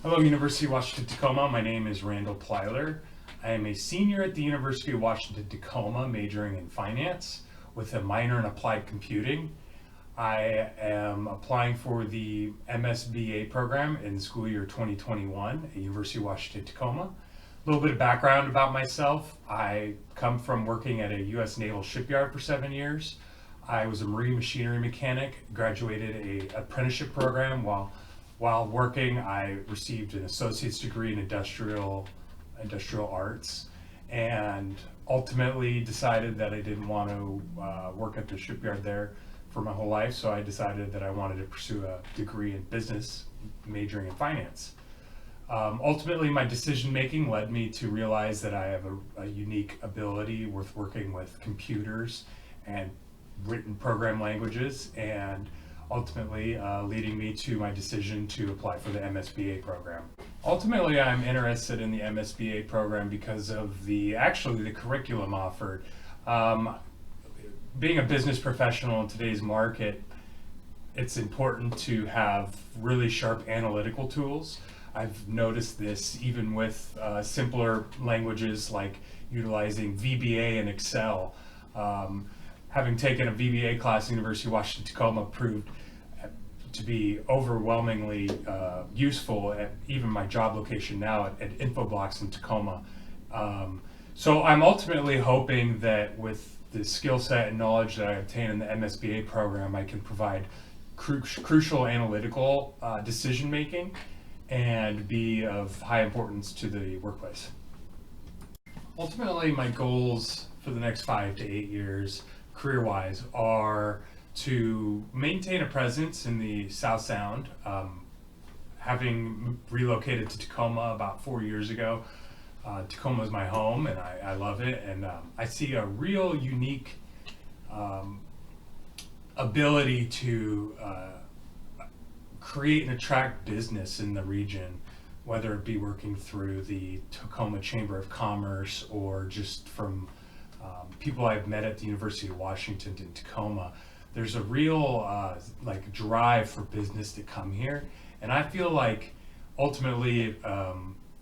Hello, University of Washington Tacoma. My name is Randall Plyler. I am a senior at the University of Washington Tacoma, majoring in finance with a minor in applied computing. I am applying for the MSBA program in school year 2021 at University of Washington Tacoma. A little bit of background about myself. I come from working at a U.S. Naval shipyard for 7 years. I was a marine machinery mechanic, graduated a apprenticeship program while working. I received an associate's degree in industrial arts, and ultimately decided that I didn't want to work at the shipyard there for my whole life. So I decided that I wanted to pursue a degree in business, majoring in finance. Ultimately, my decision making led me to realize that I have a unique ability with working with computers and written program languages, and ultimately leading me to my decision to apply for the MSBA program. Ultimately, I'm interested in the MSBA program because of the curriculum offered. Um, Being a business professional in today's market, it's important to have really sharp analytical tools. I've noticed this even with simpler languages like utilizing VBA and Excel. Having taken a VBA class at University of Washington Tacoma proved to be overwhelmingly useful at even my job location now at Infoblox in Tacoma. So I'm ultimately hoping that with the skill set and knowledge that I obtain in the MSBA program, I can provide crucial analytical decision making and be of high importance to the workplace. Ultimately, my goals for the next 5 to 8 years, career-wise, are to maintain a presence in the South Sound. Having relocated to Tacoma about 4 years ago, Tacoma is my home, and I love it. And I see a real unique ability to create and attract business in the region, whether it be working through the Tacoma Chamber of Commerce or just from people I've met at the University of Washington in Tacoma. There's a real drive for business to come here, and I feel like ultimately,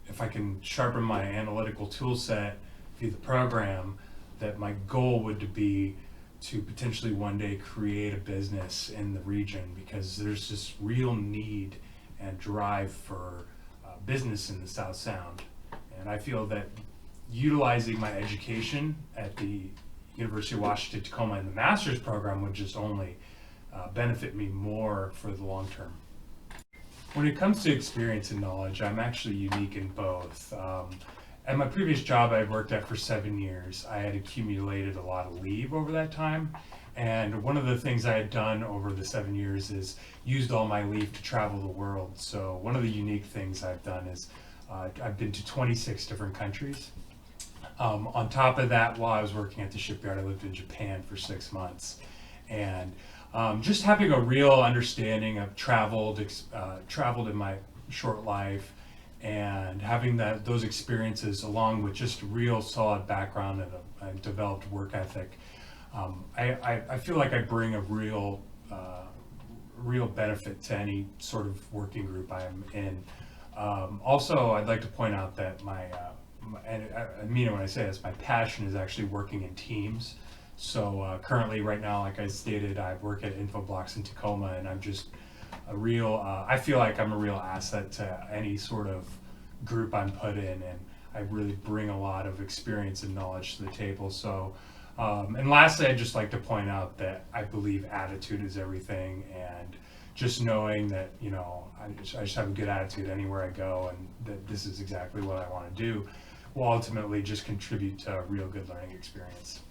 if I can sharpen my analytical tool set via the program, that my goal would be to potentially one day create a business in the region, because there's this real need and drive for business in the South Sound. And I feel that utilizing my education at the University of Washington Tacoma in the master's program would just only benefit me more for the long term. When it comes to experience and knowledge, I'm actually unique in both. At my previous job I had worked at for 7 years, I had accumulated a lot of leave over that time. And one of the things I had done over the 7 years is used all my leave to travel the world. So one of the unique things I've done is I've been to 26 different countries. On top of that, while I was working at the shipyard, I lived in Japan for 6 months. And just having a real understanding of traveled in my short life, and having those experiences along with just real solid background and a developed work ethic, I feel like I bring a real benefit to any sort of working group I'm in. Also, I'd like to point out that and I mean it when I say this, my passion is actually working in teams. So currently, right now, like I stated, I work at Infoblox in Tacoma, and I'm just I feel like I'm a real asset to any sort of group I'm put in, and I really bring a lot of experience and knowledge to the table. So, and lastly, I'd just like to point out that I believe attitude is everything, and just knowing that, I just have a good attitude anywhere I go, and that this is exactly what I want to do, will ultimately just contribute to a real good learning experience.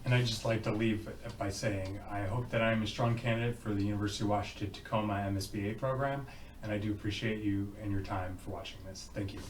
And I'd just like to leave by saying I hope that I'm a strong candidate for the University of Washington Tacoma MSBA program, and I do appreciate you and your time for watching this. Thank you.